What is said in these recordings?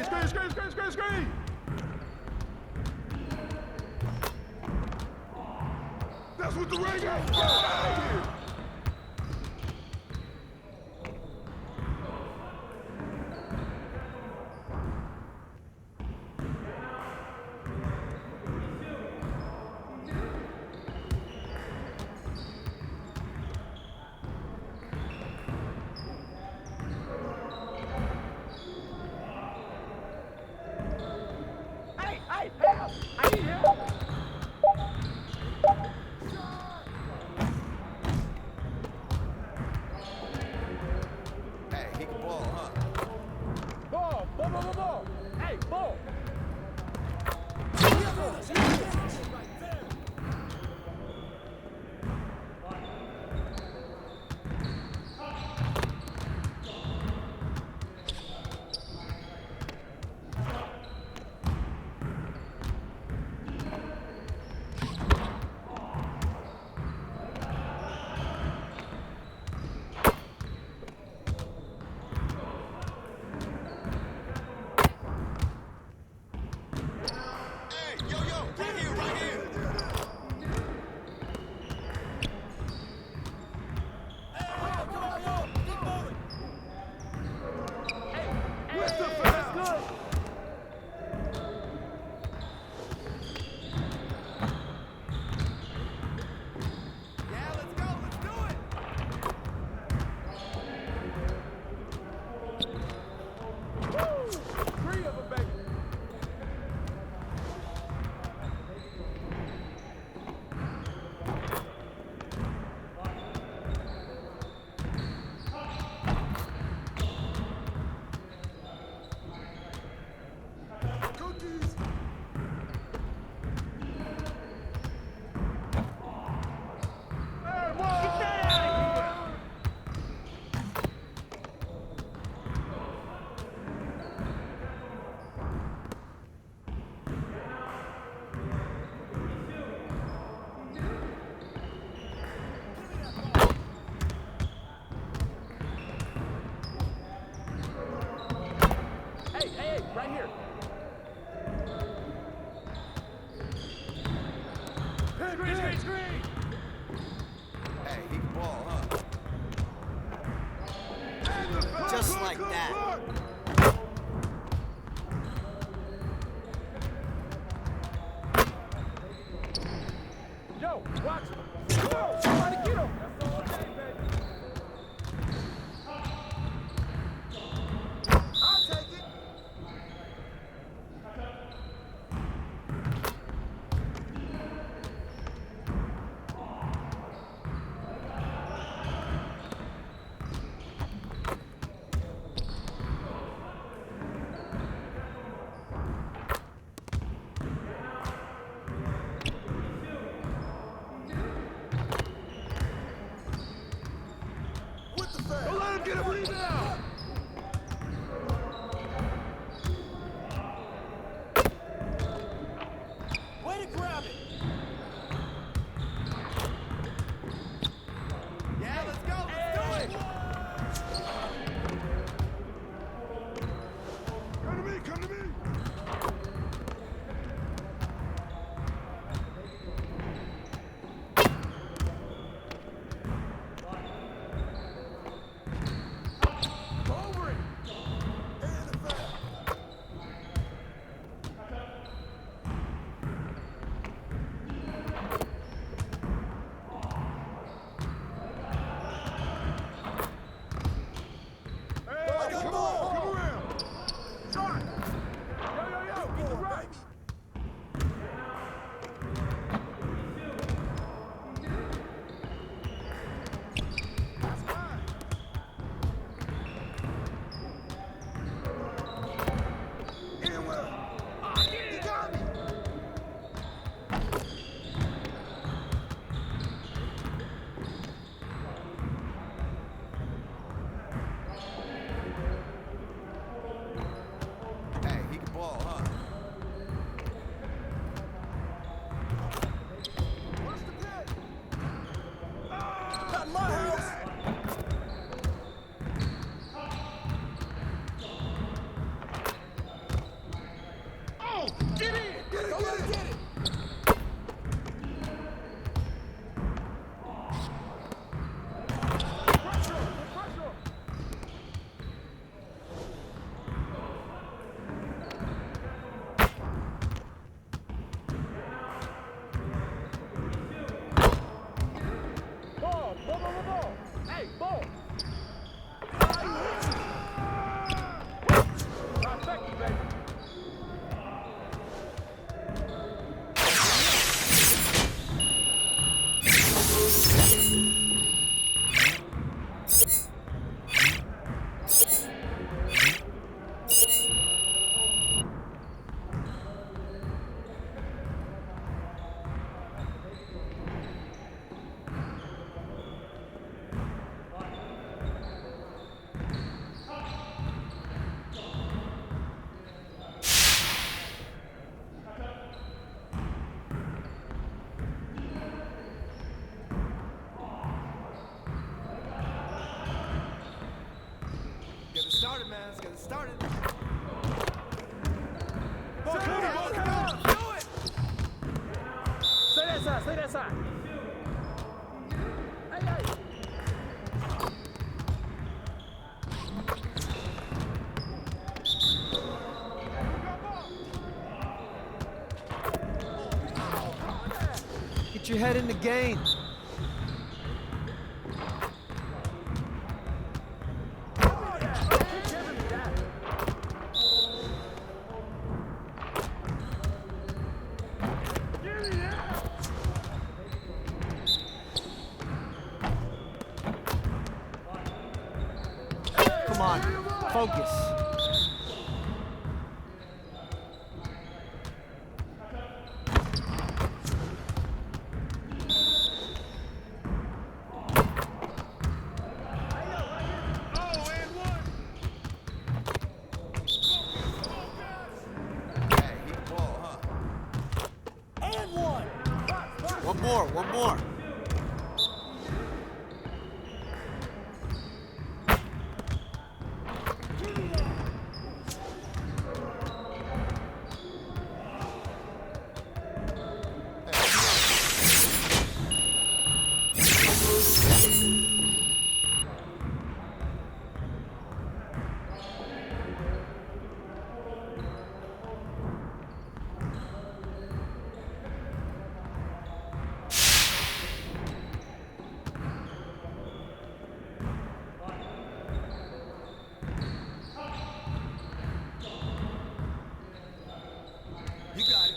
Screen! That's what the ring is! Get out of here! Hey, help! I need help! Hey, he can ball, huh? Ball! Hey, ball! Hey, yo, right here, right here. Where's the foul? Good! Yeah, let's go, let's do it. Woo! 3 of them, baby! Cookies! Hey, Get that out of here! Hey, right here! Screen! Hey, he can ball, huh? And the foul! Just Look, like look, that. look. Yo, watch him! Yo, somebody get him! That's all day, baby! I'll take it! Get your head in the game. Come on, focus. One more.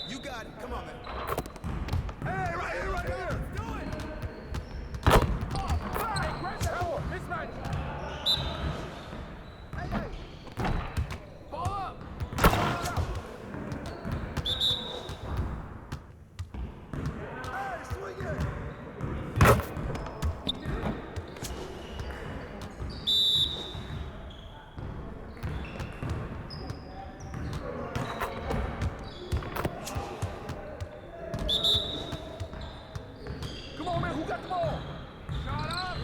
You got it. Come on, man. Hey, right here, right here. Do it. Hey, grab that door. Mismatch. Hey. Ball up. Hey, swing it. Come on, man. Who got the ball? Shot up.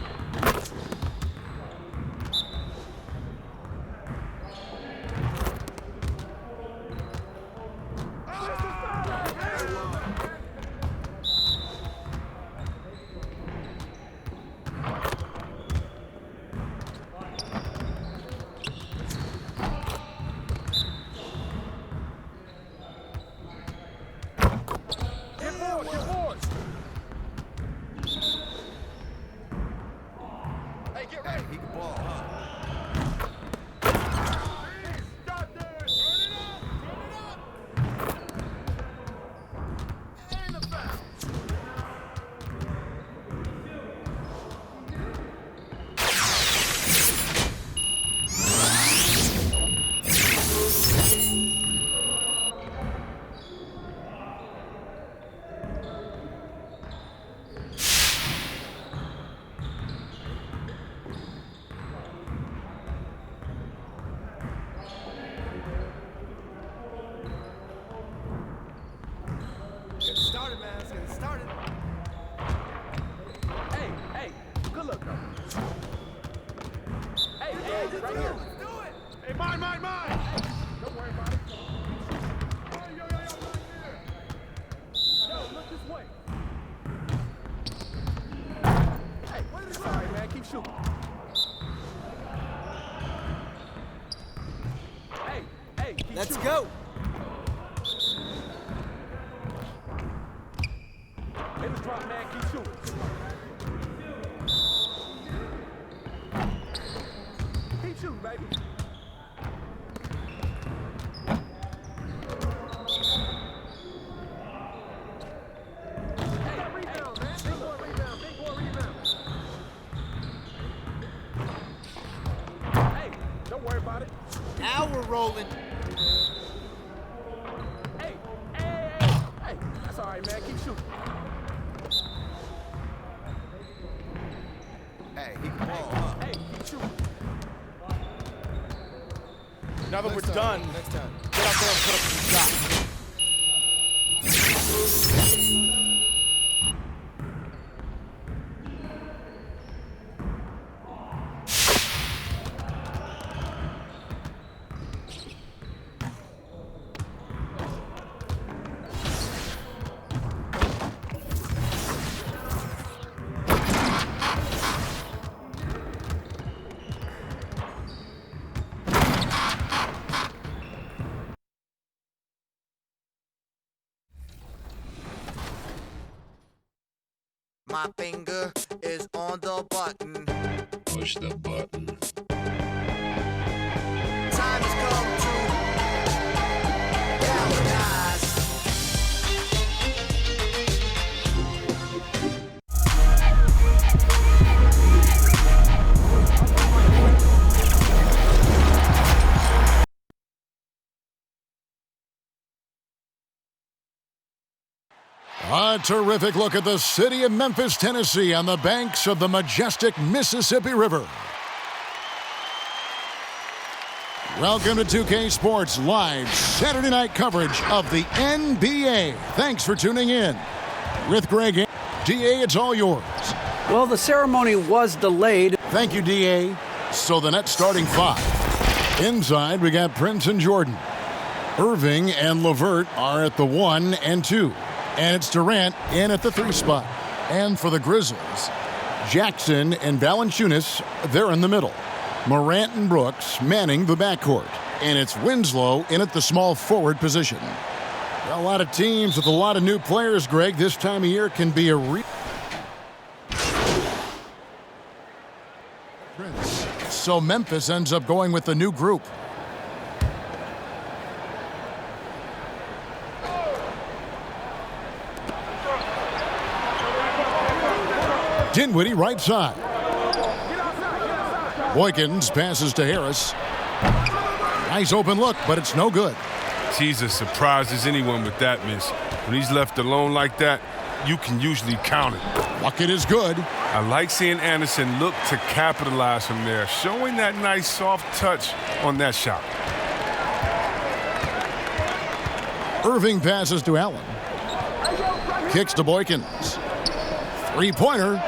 Get forward. Hey, get ready. He can ball, huh? Stop there. Turn it up. And the foul. Get started, man. Let's get it started. Hey. Good luck, though. Hey, right here. Let's do it. Hey, mine. Don't worry about it. Yo, right here. Yo, look this way. Hey, it's all right, man. Keep shooting. Hey, keep Let's shooting. go. Hit the drop, man. Keep shooting. Keep shooting, baby. Hey, rebound, man. Big boy rebound. Hey, don't worry about it. Now we're rolling. Hey, that's all right, man. Keep shooting. Hey, he can ball, huh? Hey, keep shooting. Now that we're Next time, done, Next time. get out there and put up some shots. My finger is on the button. Push the button. Time has come to galvanize. A terrific look at the city of Memphis, Tennessee on the banks of the majestic Mississippi River. Welcome to 2K Sports live Saturday night coverage of the NBA. Thanks for tuning in. With Greg and DA, it's all yours. Well, the ceremony was delayed. Thank you, DA. So the Nets starting five. Inside, we got Prince and Jordan. Irving and LeVert are at the 1 and 2. And it's Durant in at the 3 spot. And for the Grizzlies, Jackson and Valanciunas, they're in the middle. Morant and Brooks manning the backcourt. And it's Winslow in at the small forward position. A lot of teams with a lot of new players, Greg. This time of year can be a So Memphis ends up going with the new group. Dinwiddie right side. Boykins passes to Harris. Nice open look, but it's no good. He's as surprised as anyone with that miss. When he's left alone like that, you can usually count it. Bucket is good. I like seeing Anderson look to capitalize from there, showing that nice soft touch on that shot. Irving passes to Allen. Kicks to Boykins. Three-pointer.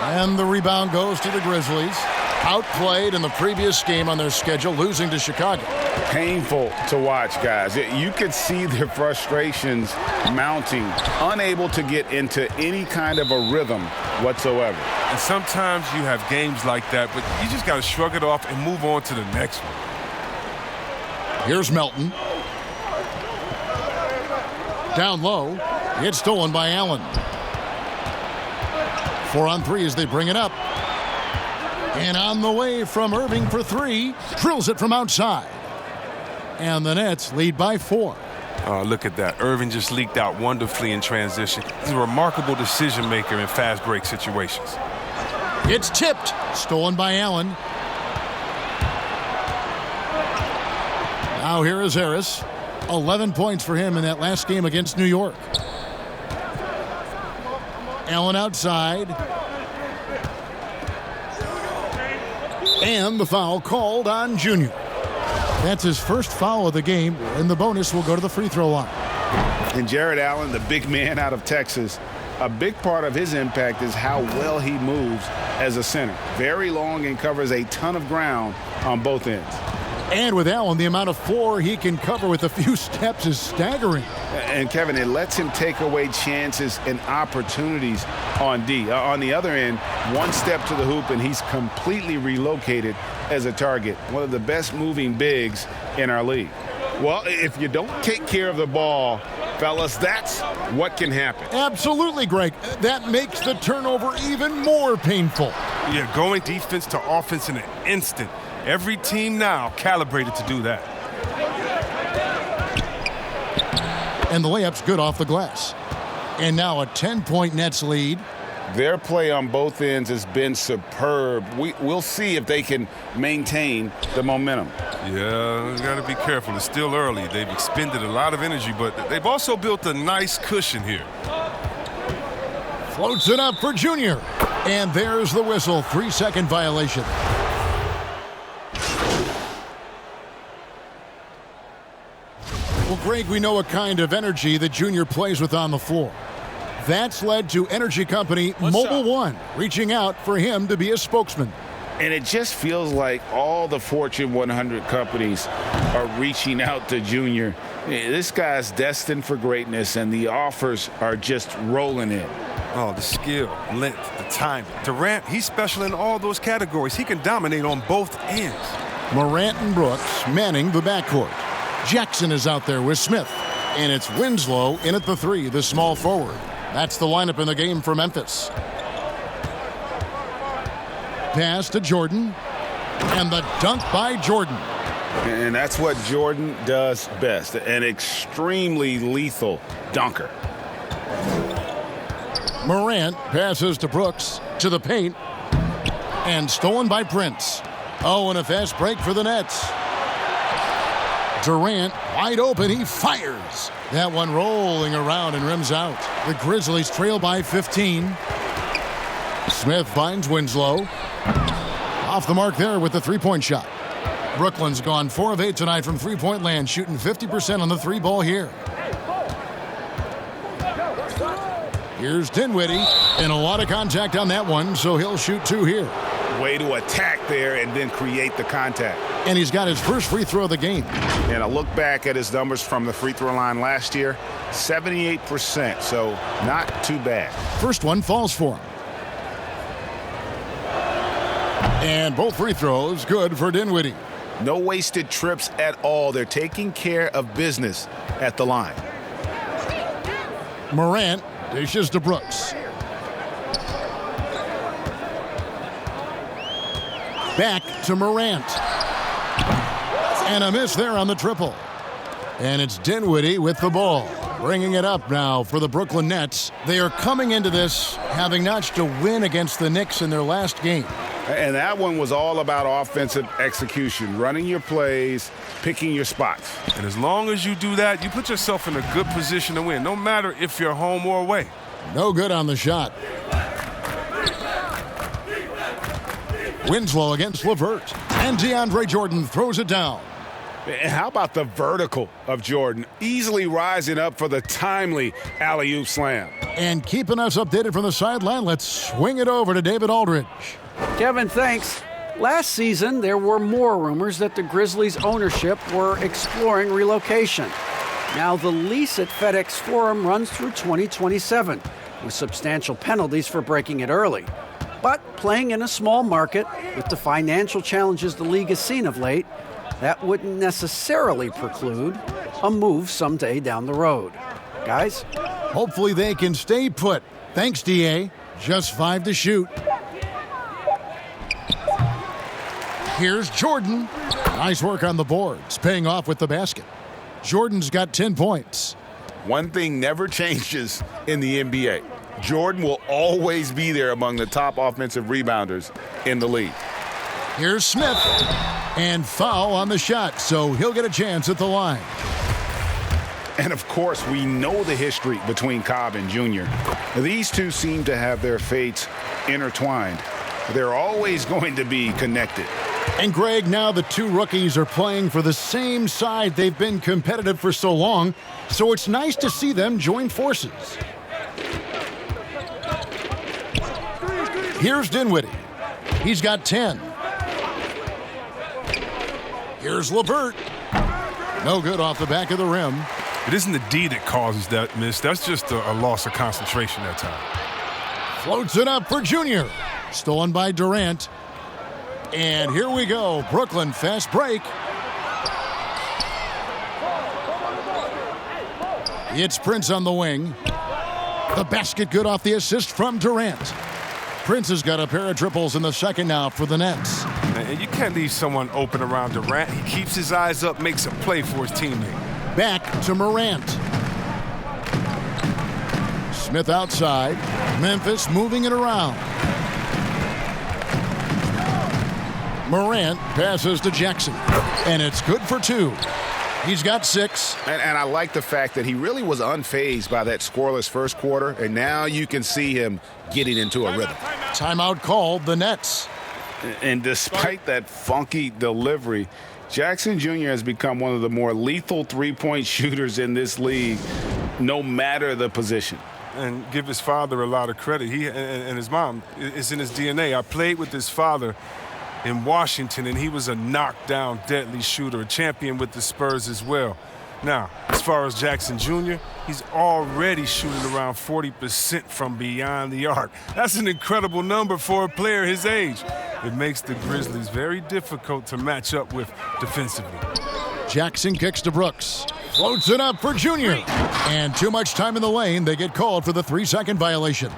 And the rebound goes to the Grizzlies. Outplayed in the previous game on their schedule, losing to Chicago. Painful to watch, guys. You could see their frustrations mounting, unable to get into any kind of a rhythm whatsoever. And sometimes you have games like that, but you just got to shrug it off and move on to the next one. Here's Melton. Down low. It's stolen by Allen. 4 on 3 as they bring it up. And on the way from Irving for 3. Drills it from outside. And the Nets lead by 4. Oh, look at that. Irving just leaked out wonderfully in transition. He's a remarkable decision maker in fast break situations. It's tipped. Stolen by Allen. Now here is Harris. 11 points for him in that last game against New York. Allen outside. And the foul called on Junior. That's his first foul of the game, and the bonus will go to the free throw line. And Jared Allen, the big man out of Texas, a big part of his impact is how well he moves as a center. Very long and covers a ton of ground on both ends. And with Allen, the amount of floor he can cover with a few steps is staggering. And, Kevin, it lets him take away chances and opportunities on D. On the other end, one step to the hoop, and he's completely relocated as a target. One of the best moving bigs in our league. Well, if you don't take care of the ball, fellas, that's what can happen. Absolutely, Greg. That makes the turnover even more painful. Yeah, going defense to offense in an instant. Every team now calibrated to do that. And the layup's good off the glass. And now a 10-point Nets lead. Their play on both ends has been superb. We'll see if they can maintain the momentum. Yeah, you got to be careful. It's still early. They've expended a lot of energy, but they've also built a nice cushion here. Floats it up for Junior. And there's the whistle. 3-second violation. Well, Greg, we know what kind of energy that Junior plays with on the floor. That's led to energy company Mobile One reaching out for him to be a spokesman. And it just feels like all the Fortune 100 companies are reaching out to Junior. This guy's destined for greatness, and the offers are just rolling in. Oh, the skill, length, the timing. Durant, he's special in all those categories. He can dominate on both ends. Morant and Brooks manning the backcourt. Jackson is out there with Smith. And it's Winslow in at the 3, the small forward. That's the lineup in the game for Memphis. Pass to Jordan. And the dunk by Jordan. And that's what Jordan does best, an extremely lethal dunker. Morant passes to Brooks, to the paint, and stolen by Prince. Oh, and a fast break for the Nets. Durant, wide open, he fires. That one rolling around and rims out. The Grizzlies trail by 15. Smith finds Winslow. Off the mark there with the three-point shot. Brooklyn's gone 4 of 8 tonight from three-point land, shooting 50% on the three ball here. Here's Dinwiddie, and a lot of contact on that one, so he'll shoot 2 here. Way to attack there and then create the contact. And he's got his first free throw of the game. And I look back at his numbers from the free throw line last year, 78%, so not too bad. First one falls for him. And both free throws good for Dinwiddie. No wasted trips at all. They're taking care of business at the line. Morant dishes to Brooks. Back to Morant. And a miss there on the triple. And it's Dinwiddie with the ball. Bringing it up now for the Brooklyn Nets. They are coming into this having notched a win against the Knicks in their last game. And that one was all about offensive execution, running your plays, picking your spots. And as long as you do that, you put yourself in a good position to win, no matter if you're home or away. No good on the shot. Winslow against LeVert. And DeAndre Jordan throws it down. And how about the vertical of Jordan, easily rising up for the timely alley-oop slam. And keeping us updated from the sideline, let's swing it over to David Aldridge. Kevin, thanks. Last season, there were more rumors that the Grizzlies' ownership were exploring relocation. Now the lease at FedEx Forum runs through 2027, with substantial penalties for breaking it early. But playing in a small market, with the financial challenges the league has seen of late, that wouldn't necessarily preclude a move someday down the road. Guys? Hopefully they can stay put. Thanks, D.A. Just 5 to shoot. Here's Jordan. Nice work on the boards, paying off with the basket. Jordan's got 10 points. One thing never changes in the NBA. Jordan will always be there among the top offensive rebounders in the league. Here's Smith. And foul on the shot, so he'll get a chance at the line. And of course, we know the history between Cobb and Jr. These two seem to have their fates intertwined. They're always going to be connected. And Greg, now the two rookies are playing for the same side. They've been competitive for so long, so it's nice to see them join forces. Here's Dinwiddie. He's got 10. Here's LeVert. No good off the back of the rim. It isn't the D that causes that miss. That's just a loss of concentration that time. Floats it up for Junior. Stolen by Durant. And here we go. Brooklyn fast break. It's Prince on the wing. The basket good off the assist from Durant. Prince has got a pair of triples in the second now for the Nets. And you can't leave someone open around Durant. He keeps his eyes up, makes a play for his teammate. Back to Morant. Smith outside. Memphis moving it around. Morant passes to Jackson. And it's good for 2. He's got 6. And I like the fact that he really was unfazed by that scoreless first quarter, and now you can see him getting into a rhythm. Timeout called, the Nets. And despite that funky delivery, Jackson Jr. has become one of the more lethal three-point shooters in this league, no matter the position. And give his father a lot of credit. He and his mom, it's in his DNA. I played with his father in Washington, and he was a knockdown, deadly shooter, a champion with the Spurs as well. Now, as far as Jackson Jr., he's already shooting around 40% from beyond the arc. That's an incredible number for a player his age. It makes the Grizzlies very difficult to match up with defensively. Jackson kicks to Brooks. Floats it up for Junior. And too much time in the lane. They get called for the 3-second violation.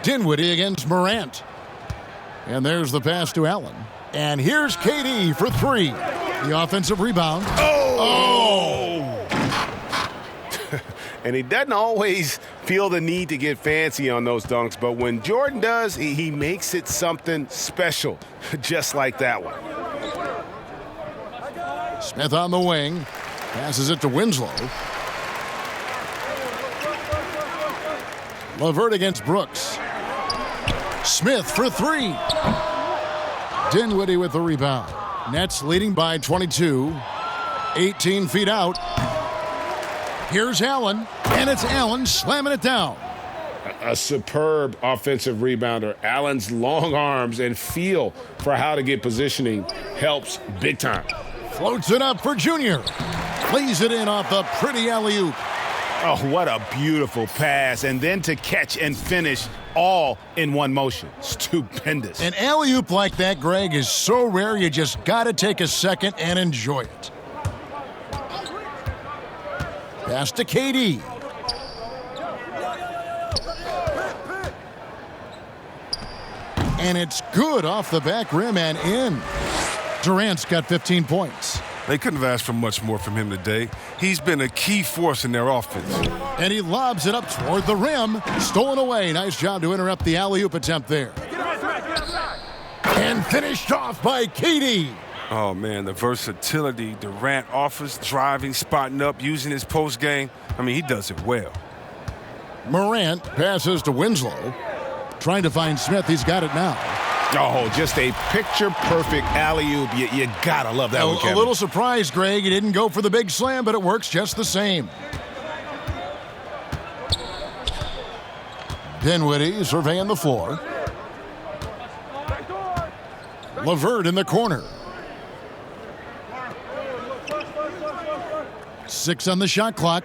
Dinwiddie against Morant. And there's the pass to Allen. And here's KD for 3. The offensive rebound. And he doesn't always feel the need to get fancy on those dunks, but when Jordan does, he makes it something special, just like that one. Smith on the wing. Passes it to Winslow. LeVert against Brooks. Smith for 3. Dinwiddie with the rebound. Nets leading by 22. 18 feet out. Here's Allen, and it's Allen slamming it down. A superb offensive rebounder. Allen's long arms and feel for how to get positioning helps big time. Floats it up for Junior. Plays it in off the pretty alley-oop. Oh, what a beautiful pass. And then to catch and finish all in one motion. Stupendous. An alley-oop like that, Greg, is so rare you just got to take a second and enjoy it. Pass to KD. And it's good off the back rim and in. Durant's got 15 points. They couldn't have asked for much more from him today. He's been a key force in their offense. And he lobs it up toward the rim. Stolen away. Nice job to interrupt the alley-oop attempt there. And finished off by KD. Oh, man, the versatility Durant offers, driving, spotting up, using his post game. I mean, he does it well. Morant passes to Winslow. Trying to find Smith. He's got it now. Oh, just a picture-perfect alley-oop. You gotta love that one, Kevin. A little surprised, Greg. He didn't go for the big slam, but it works just the same. Dinwiddie surveying the floor. LeVert in the corner. 6 on the shot clock.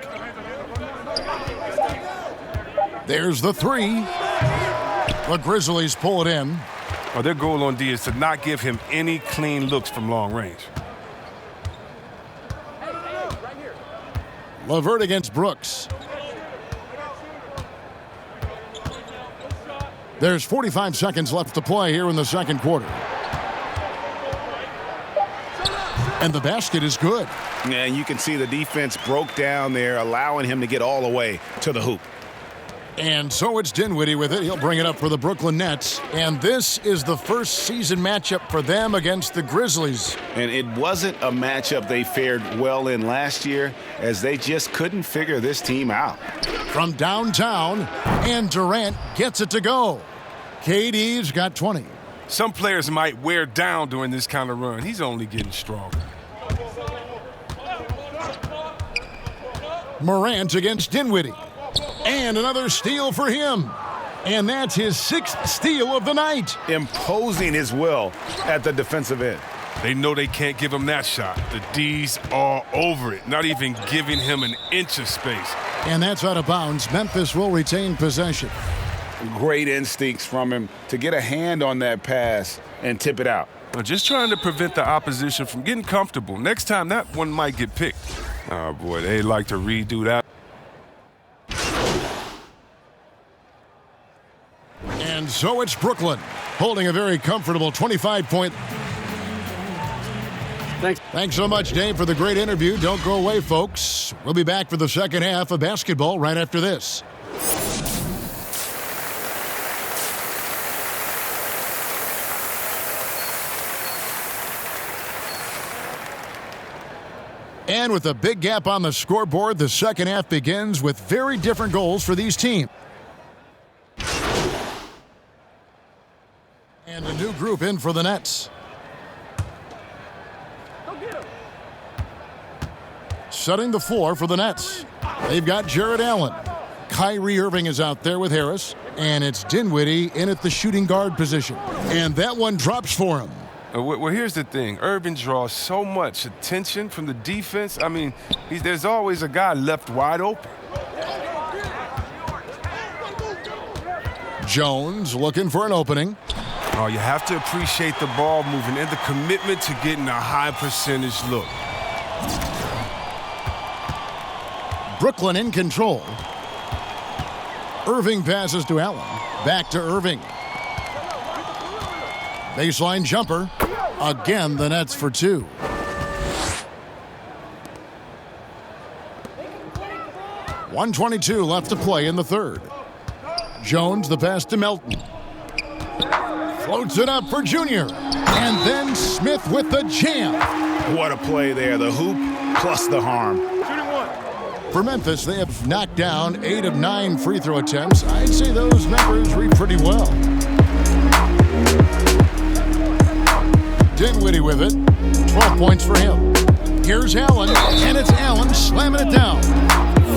There's the 3. The Grizzlies pull it in. Well, their goal on D is to not give him any clean looks from long range. LeVert against Brooks. There's 45 seconds left to play here in the second quarter. And the basket is good. Yeah, and you can see the defense broke down there, allowing him to get all the way to the hoop. And so it's Dinwiddie with it. He'll bring it up for the Brooklyn Nets. And this is the first season matchup for them against the Grizzlies. And it wasn't a matchup they fared well in last year, as they just couldn't figure this team out. From downtown, and Durant gets it to go. KD's got 20. Some players might wear down during this kind of run. He's only getting stronger. Morant against Dinwiddie. And another steal for him. And that's his 6th steal of the night. Imposing his will at the defensive end. They know they can't give him that shot. The D's are over it, not even giving him an inch of space. And that's out of bounds. Memphis will retain possession. Great instincts from him to get a hand on that pass and tip it out. Just trying to prevent the opposition from getting comfortable. Next time, that one might get picked. Oh, boy, they like to redo that. And so it's Brooklyn, holding a very comfortable 25-point. Thanks so much, Dave, for the great interview. Don't go away, folks. We'll be back for the second half of basketball right after this. And with a big gap on the scoreboard, the second half begins with very different goals for these teams. And a new group in for the Nets. Setting the floor for the Nets. They've got Jared Allen. Kyrie Irving is out there with Harris. And it's Dinwiddie in at the shooting guard position. And that one drops for him. Well, here's the thing. Irving draws so much attention from the defense. I mean, there's always a guy left wide open. Jones looking for an opening. Oh, you have to appreciate the ball moving and the commitment to getting a high percentage look. Brooklyn in control. Irving passes to Allen. Back to Irving. Baseline jumper. Again, the Nets for two. .122 left to play in the third. Jones the pass to Melton. Floats it up for Junior. And then Smith with the jam. What a play there. The hoop plus the harm. For Memphis, they have knocked down 8 of 9 free throw attempts. I'd say those numbers read pretty well. Dinwiddie with it. 12 points for him. Here's Allen, and it's Allen slamming it down.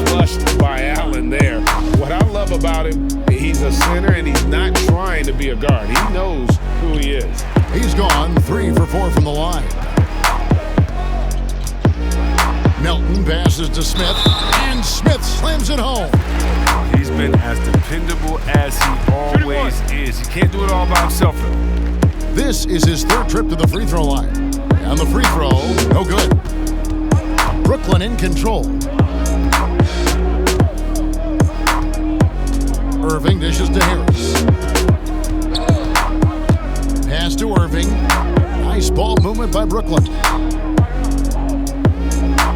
Flushed by Allen there. What I love about him, he's a center and he's not trying to be a guard. He knows who he is. He's gone 3 for 4 from the line. Melton passes to Smith, and Smith slams it home. He's been as dependable as he always is. He can't do it all by himself, though. This is his third trip to the free throw line. And the free throw, no good. Brooklyn in control. Irving dishes to Harris. Pass to Irving. Nice ball movement by Brooklyn.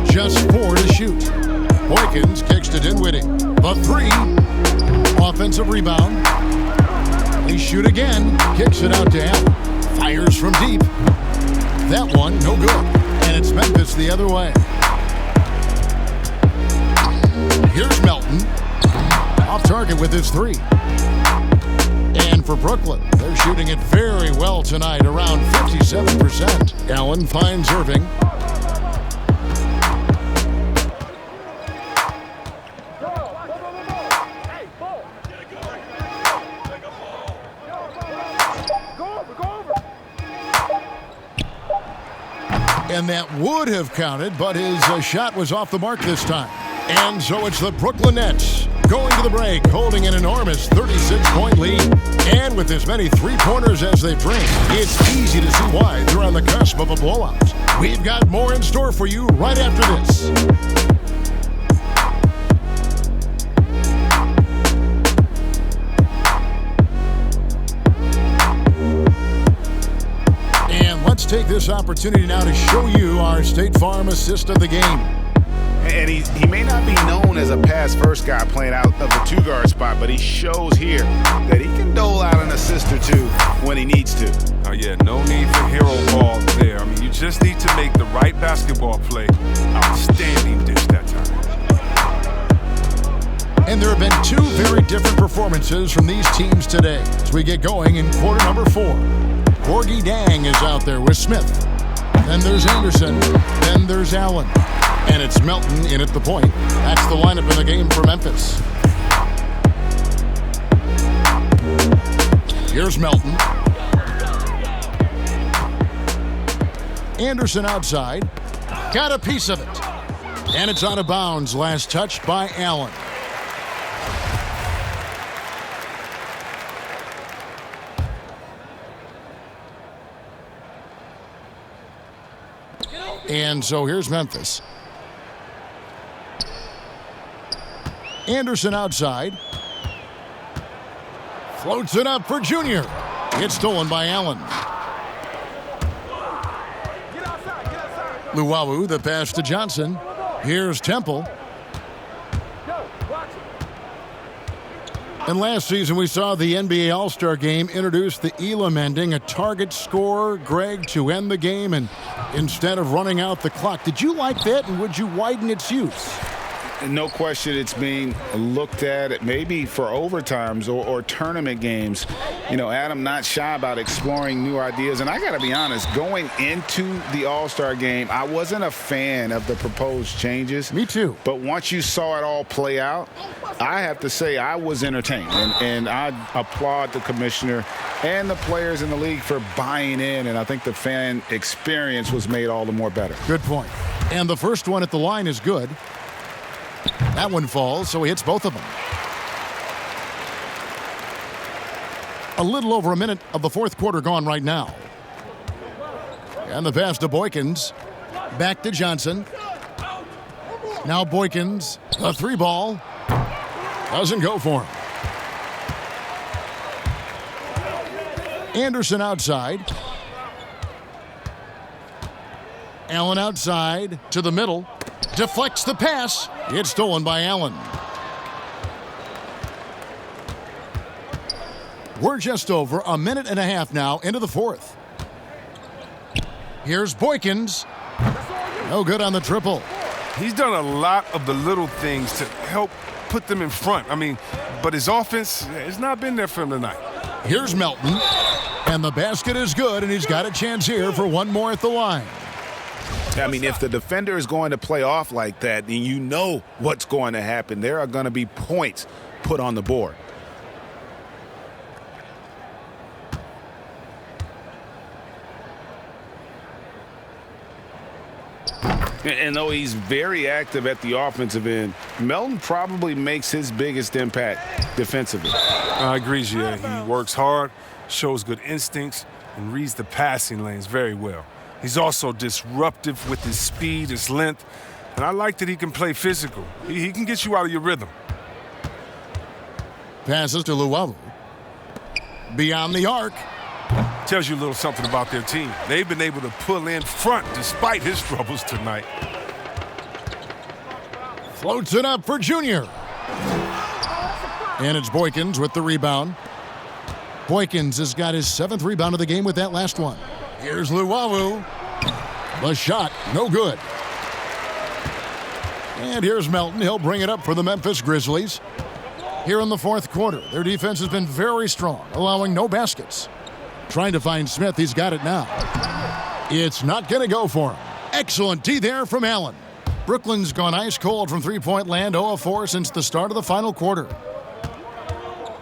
Just 4 to shoot. Boykins kicks to Dinwiddie. The 3. Offensive rebound. They shoot again. Kicks it out to Allen. Fires from deep. That one, no good. And it's Memphis the other way. Here's Melton. Off target with his 3. And for Brooklyn, they're shooting it very well tonight, around 57%. Allen finds Irving. And that would have counted, but his shot was off the mark this time. And so it's the Brooklyn Nets going to the break, holding an enormous 36-point lead. And with as many three-pointers as they bring, it's easy to see why they're on the cusp of a blowout. We've got more in store for you right after this. Let's take this opportunity now to show you our State Farm assist of the game. And he may not be known as a pass-first guy playing out of the two-guard spot, but he shows here that he can dole out an assist or two when he needs to. Oh, yeah, no need for hero ball there. I mean, you just need to make the right basketball play. Outstanding dish that time. And there have been 2 very different performances from these teams today as we get going in quarter number 4. Gorgie Dang is out there with Smith. Then there's Anderson. Then there's Allen. And it's Melton in at the point. That's the lineup in the game for Memphis. Here's Melton. Anderson outside. Got a piece of it. And it's out of bounds. Last touch by Allen. And so here's Memphis. Anderson outside. Floats it up for Junior. It's stolen by Allen. Luwawu, the pass to Johnson. Here's Temple. And last season, we saw the NBA All-Star Game introduce the Elam ending, a target scorer, Greg, to end the game, and instead of running out the clock. Did you like that, and would you widen its use? No question it's being looked at maybe for overtimes or tournament games. You know, Adam not shy about exploring new ideas. And I got to be honest, going into the All-Star game, I wasn't a fan of the proposed changes. Me too. But once you saw it all play out, I have to say I was entertained. And I applaud the commissioner and the players in the league for buying in. And I think the fan experience was made all the more better. Good point. And the first one at the line is good. That one falls, so he hits both of them. A little over a minute of the fourth quarter gone right now. And the pass to Boykins. Back to Johnson. Now Boykins, the three ball. Doesn't go for him. Anderson outside. Allen outside to the middle. Deflects the pass. It's stolen by Allen. We're just over a minute and a half now into the fourth. Here's Boykins. No good on the triple. He's done a lot of the little things to help put them in front. I mean, but his offense has not been there for him tonight. Here's Melton. And the basket is good, and he's got a chance here for one more at the line. I mean, if the defender is going to play off like that, then you know what's going to happen. There are going to be points put on the board. And though he's very active at the offensive end, Melton probably makes his biggest impact defensively. I agree, Gia. He works hard, shows good instincts, and reads the passing lanes very well. He's also disruptive with his speed, his length, and I like that he can play physical. He can get you out of your rhythm. Passes to Luwawu. Beyond the arc. Tells you a little something about their team. They've been able to pull in front despite his troubles tonight. Floats it up for Junior. And it's Boykins with the rebound. Boykins has got his 7th rebound of the game with that last one. Here's Luwawu. The shot, no good. And here's Melton. He'll bring it up for the Memphis Grizzlies. Here in the fourth quarter, their defense has been very strong, allowing no baskets. Trying to find Smith. He's got it now. It's not going to go for him. Excellent D there from Allen. Brooklyn's gone ice cold from three-point land, 0 of 4 since the start of the final quarter.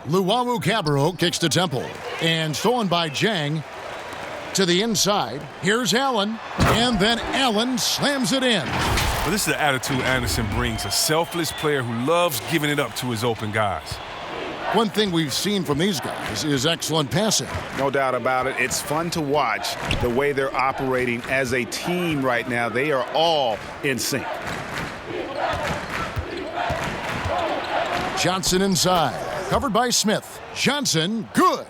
Luwawu Cabarro kicks to Temple. And stolen by Jang to the inside. Here's Allen. And then Allen slams it in. Well, this is the attitude Anderson brings. A selfless player who loves giving it up to his open guys. One thing we've seen from these guys is excellent passing. No doubt about it. It's fun to watch the way they're operating as a team right now. They are all in sync. Johnson inside. Covered by Smith. Johnson, good.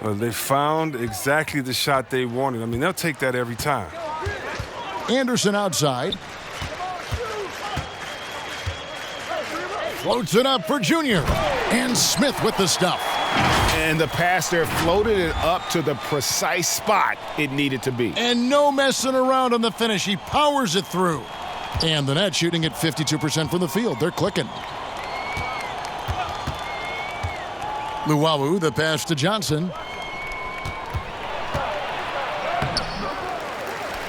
Well, they found exactly the shot they wanted. I mean, they'll take that every time. Anderson outside. Floats it up for Junior. And Smith with the stuff. And the pass there floated it up to the precise spot it needed to be. And no messing around on the finish. He powers it through. And the net shooting at 52% from the field. They're clicking. Luwawu, the pass to Johnson.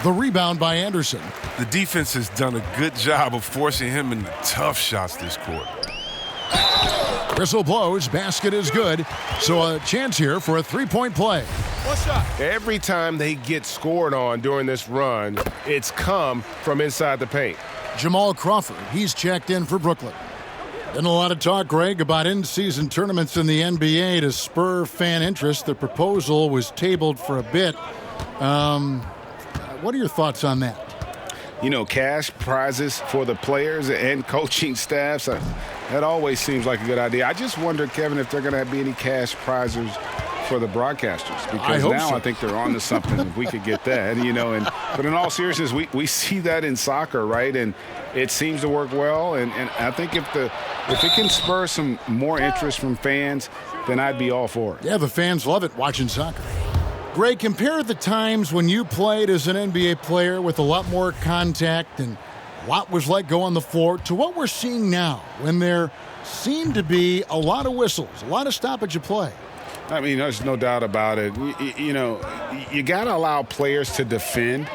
The rebound by Anderson. The defense has done a good job of forcing him into tough shots this quarter. Whistle blows, basket is good, so a chance here for a three-point play. One shot. Every time they get scored on during this run, it's come from inside the paint. Jamal Crawford, he's checked in for Brooklyn. Been a lot of talk, Greg, about in-season tournaments in the NBA to spur fan interest. The proposal was tabled for a bit. What are your thoughts on that? You know, cash prizes for the players and coaching staffs, that always seems like a good idea. I just wonder, Kevin, if they're going to be any cash prizes for the broadcasters. Because I think they're on to something if we could get that, you know. But in all seriousness, we see that in soccer, right? And it seems to work well. And I think if it can spur some more interest from fans, then I'd be all for it. Yeah, the fans love it watching soccer. Greg, compare the times when you played as an NBA player with a lot more contact and a lot was let go on the floor to what we're seeing now when there seem to be a lot of whistles, a lot of stoppage of play. I mean, there's no doubt about it. You know, you got to allow players to defend.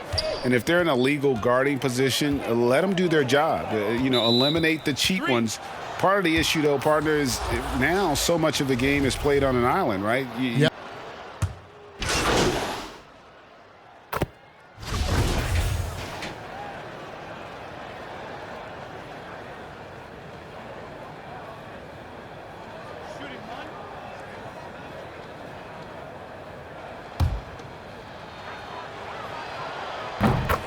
And if they're in a legal guarding position, let them do their job. Eliminate the cheap ones. Part of the issue, though, partner, is now so much of the game is played on an island, right? Yeah.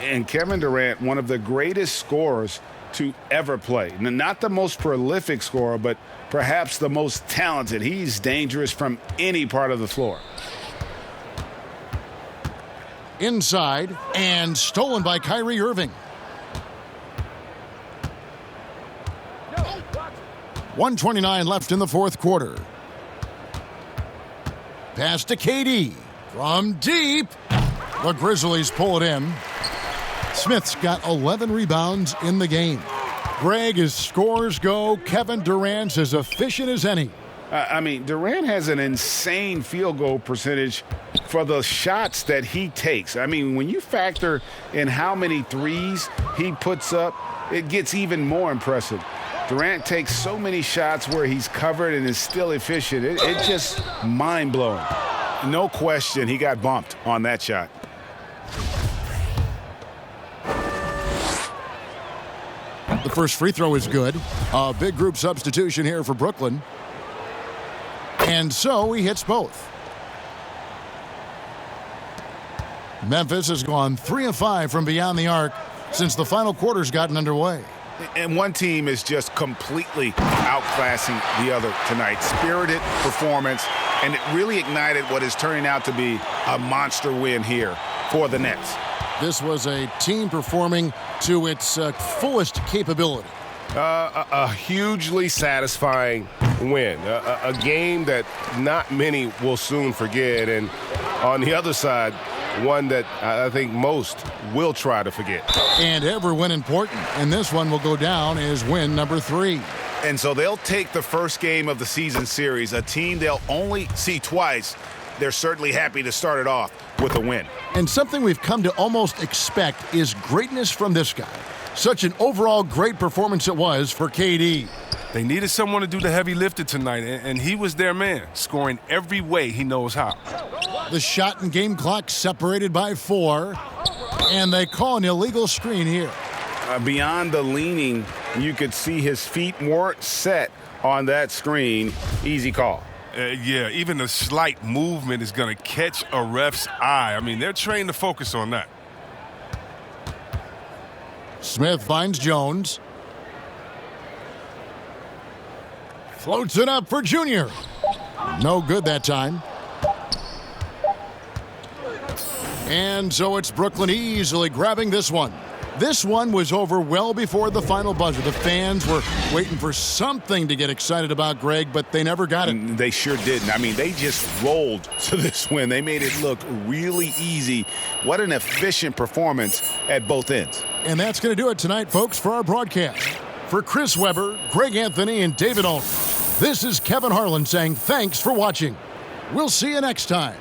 And Kevin Durant, one of the greatest scorers to ever play. Not the most prolific scorer, but perhaps the most talented. He's dangerous from any part of the floor. Inside and stolen by Kyrie Irving. 1:29 left in the fourth quarter. Pass to KD. From deep. The Grizzlies pull it in. Smith's got 11 rebounds in the game. Greg, as scores go, Kevin Durant's as efficient as any. Durant has an insane field goal percentage for the shots that he takes. When you factor in how many threes he puts up, it gets even more impressive. Durant takes so many shots where he's covered and is still efficient. It's just mind-blowing. No question he got bumped on that shot. The first free throw is good. A big group substitution here for Brooklyn. And so he hits both. Memphis has gone 3 of 5 from beyond the arc since the final quarter's gotten underway. And one team is just completely outclassing the other tonight. Spirited performance, and it really ignited what is turning out to be a monster win here for the Nets. This was a team performing to its fullest capability. A hugely satisfying win. A game that not many will soon forget. And on the other side, one that I think most will try to forget. And every win important. And this one will go down as win number 3. And so they'll take the first game of the season series, a team they'll only see twice. They're certainly happy to start it off with a win. And something we've come to almost expect is greatness from this guy. Such an overall great performance it was for KD. They needed someone to do the heavy lifting tonight, and he was their man, scoring every way he knows how. The shot and game clock separated by 4, and they call an illegal screen here. Beyond the leaning, you could see his feet weren't set on that screen. Easy call. Yeah, even a slight movement is going to catch a ref's eye. They're trained to focus on that. Smith finds Jones. Floats it up for Junior. No good that time. And so it's Brooklyn easily grabbing this one. This one was over well before the final buzzer. The fans were waiting for something to get excited about, Greg, but they never got it. They sure didn't. They just rolled to this win. They made it look really easy. What an efficient performance at both ends. And that's going to do it tonight, folks, for our broadcast. For Chris Webber, Greg Anthony, and David Aldridge, this is Kevin Harlan saying thanks for watching. We'll see you next time.